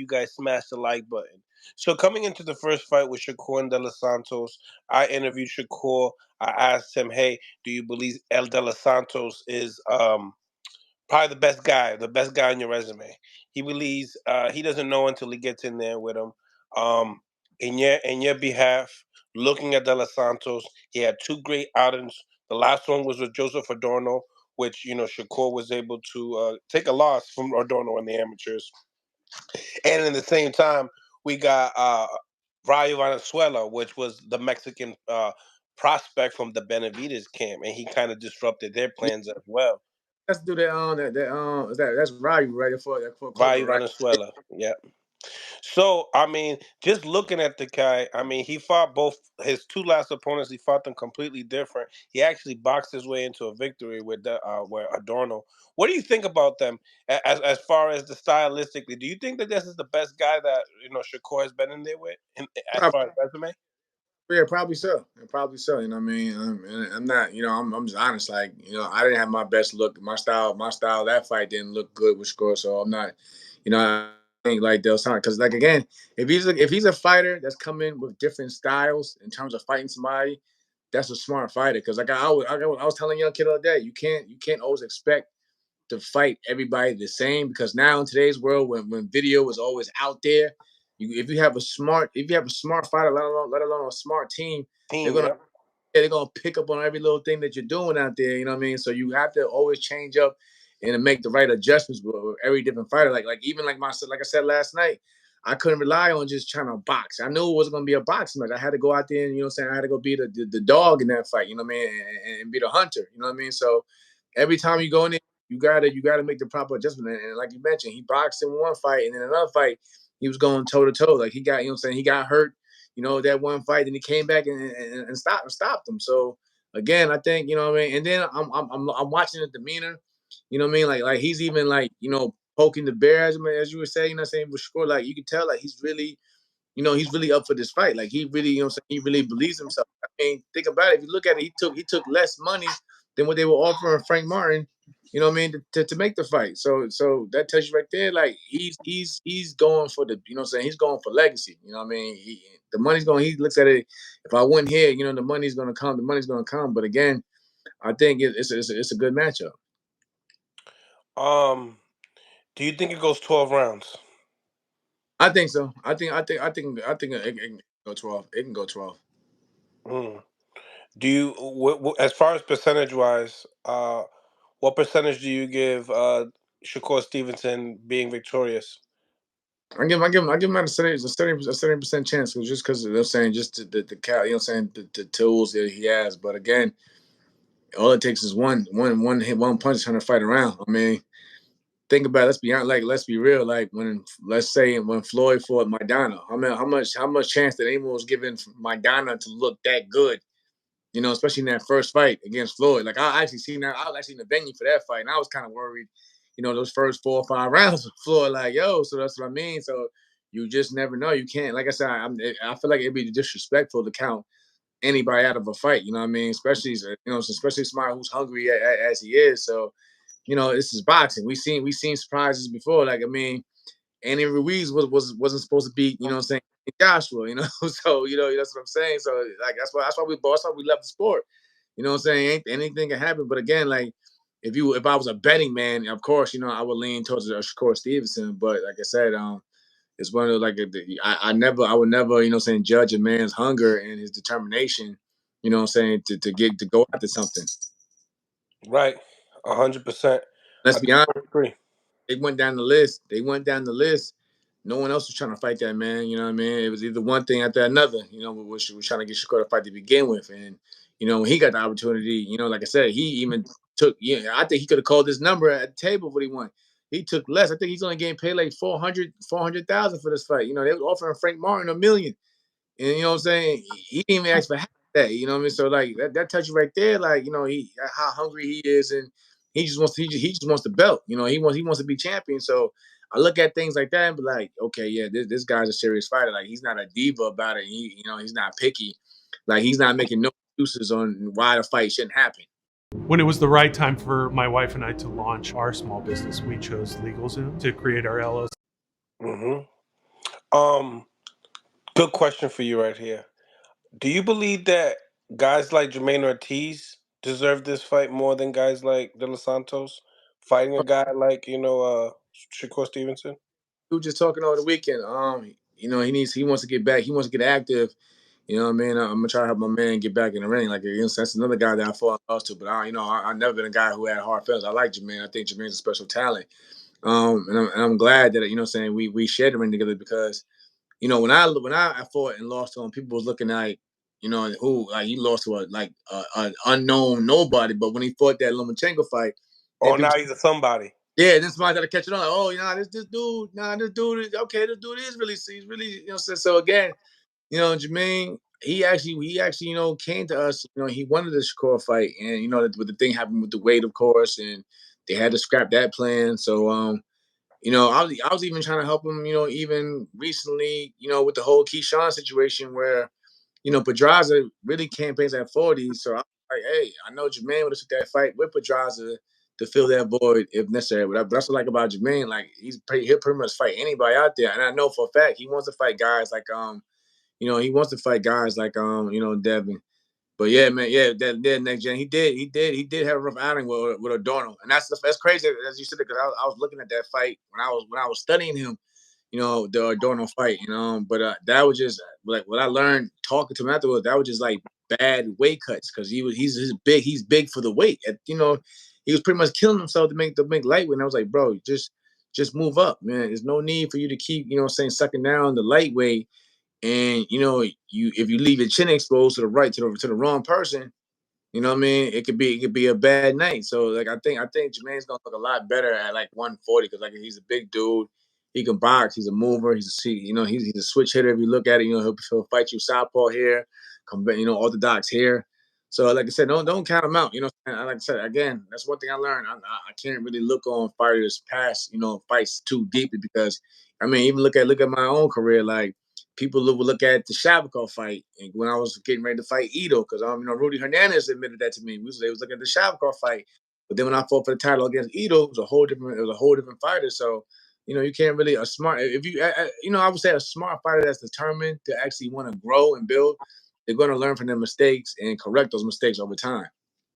you guys smash the like button. So coming into the first fight with Shakur and De Los Santos, I interviewed Shakur. I asked him, "Hey, do you believe El De Los Santos is probably the best guy on your resume?" He believes he doesn't know until he gets in there with him. Um, in your behalf, looking at De Los Santos, he had two great outings. The last one was with Joseph Adorno, which Shakur was able to take a loss from Adorno in the amateurs. And in the same time, we got Rayo Venezuela, which was the Mexican prospect from the Benavides camp, and he kind of disrupted their plans as well. Let's do that. That's Ryu right for Cobra, Rayo right? Venezuela, yeah. So I mean, just looking at the guy, I mean, he fought both his two last opponents. He fought them completely different. He actually boxed his way into a victory with Adorno. What do you think about them as far as the stylistically? Do you think that this is the best guy that Shakur has been in there with, as Probably, far as resume? yeah, probably so. Probably so. You know what I mean? I'm not. I'm just honest. Like, I didn't have my best look. My style. That fight didn't look good with score. So I'm not. I think like Del Santos, because like again, if he's a fighter that's coming with different styles in terms of fighting somebody, that's a smart fighter. Because like I was telling a young kid the other day, you can't always expect to fight everybody the same, because now in today's world, when video is always out there, if you have a smart fighter, let alone a smart team, they're Team, gonna yeah. they're gonna pick up on every little thing that you're doing out there. You know what I mean? So you have to always change up and make the right adjustments with every different fighter. Like even like I said last night, I couldn't rely on just trying to box. I knew it wasn't gonna be a boxing match. I had to go out there and I had to go be the dog in that fight. You know what I mean? And be the hunter. You know what I mean? So every time you go in there, you gotta make the proper adjustment. And like you mentioned, he boxed in one fight, and then another fight, he was going toe to toe. Like he got, he got hurt, that one fight, then he came back and stopped him. So again, I think, what I mean. And then I'm watching the demeanor, what I mean. Like he's even like, poking the bear, as you were saying, saying with score, like you can tell like he's really up for this fight. Like he really, he really believes himself. I mean, think about it. If you look at it, he took less money than what they were offering Frank Martin. You know what I mean, to make the fight. So that tells you right there, like he's going for the, he's going for legacy. You know what I mean? The money's going. He looks at it. If I win here, the money's going to come. The money's going to come. But again, I think it's a good matchup. Um, do you think it goes 12 rounds? I think so. I think it can go 12. It can go 12. Mm. Do you, as far as percentage wise, what percentage do you give Shakur Stevenson being victorious? I give him a 70% chance, just because they're saying just the the tools that he has. But again, all it takes is one hit, one punch trying to fight around. I mean, think about it, let's be real. Like let's say when Floyd fought Maidana, how much chance that anyone was giving Maidana to look that good? Especially in that first fight against Floyd. Like I was actually in the venue for that fight, and I was kind of worried. Those first 4 or 5 rounds with Floyd, like yo. So that's what I mean. So you just never know. You can't. Like I said, I feel like it'd be disrespectful to count anybody out of a fight. You know what I mean? Especially somebody who's hungry as he is. So this is boxing. We seen surprises before. Like I mean, Andy Ruiz wasn't supposed to be, saying, Joshua, so that's what I'm saying. So like that's why we love the sport. What I'm saying? Anything can happen. But again, like if I was a betting man, of course, I would lean towards Shakur Stevenson. But like I said, it's one of those, like I would never, judge a man's hunger and his determination, to go after something. Right, 100%. Let's I be honest. totally agree. They went down the list. No one else was trying to fight that man. You know what I mean? It was either one thing after another. We was trying to get Shakur to fight to begin with, and when he got the opportunity, like I said, he even took. Yeah, I think he could have called this number at the table what he won. He took less. I think he's only getting paid like 400,000 for this fight. They was offering Frank Martin 1 million, and you know what I'm saying. He didn't even ask for half that. You know what I mean? So like that touches you right there. Like he how hungry he is, and he just wants the belt. He wants to be champion. So I look at things like that and be like, okay, yeah, this guy's a serious fighter. Like he's not a diva about it. He's not picky. Like he's not making no excuses on why the fight shouldn't happen. When it was the right time for my wife and I to launch our small business, we chose LegalZoom to create our LLC. Hmm. Um, Good question for you right here. Do you believe that guys like Jermaine Ortiz deserve this fight more than guys like De Los Santos fighting a guy like Shakur Stevenson? We were just talking over the weekend. He wants to get back. He wants to get active. You know what I mean? I'm gonna try to help my man get back in the ring. Like, that's another guy that I fought lost to. But I've never been a guy who had hard feelings. I like Jermaine. I think Jermaine's a special talent. And I'm glad that we shared the ring together because when I fought and lost to him, people was looking like who like he lost to an unknown nobody. But when he fought that Lomachenko fight, then Oh, people now he's a somebody. yeah, then somebody got to catch it on. Like, oh, this dude is okay. This dude is really, he's really, So again, Jermaine, he actually, came to us. He wanted the Shakur fight, and with the thing happened with the weight, of course, and they had to scrap that plan. So, I was even trying to help him. Even recently, with the whole Keyshawn situation, where Pedraza really campaigns at 40. So I'm like, hey, I know Jermaine would have took that fight with Pedraza to fill that void if necessary. But that's what I like about Jermaine. Like he'll pretty much fight anybody out there. And I know for a fact he wants to fight guys like Devin. But yeah, man, yeah, that next gen, he did have a rough outing with Adorno, and that's crazy as you said because I was looking at that fight when I was studying him, the Adorno fight, but that was just like what I learned talking to him afterwards. That was just like bad weight cuts because he's big for the weight. He was pretty much killing himself to make lightweight. And I was like, bro, just move up, man. There's no need for you to keep sucking down the lightweight. And if you leave your chin exposed to the right to the wrong person, what I mean? It could be a bad night. So like I think Jermaine's gonna look a lot better at like 140 because like he's a big dude. He can box. He's a mover. He's a switch hitter. If you look at it, he'll fight you southpaw here, orthodox here. So like I said, don't count him out. And like I said again, that's one thing I learned. I can't really look on fighters past fights too deeply because I mean even look at my own career like people will look at the Shavkov fight and when I was getting ready to fight Ito, because Rudy Hernandez admitted that to me. They was looking at the Shavkov fight, but then when I fought for the title against Ito, it was a whole different fighter. So you can't really a smart if you I would say a smart fighter that's determined to actually want to grow and build. They're going to learn from their mistakes and correct those mistakes over time.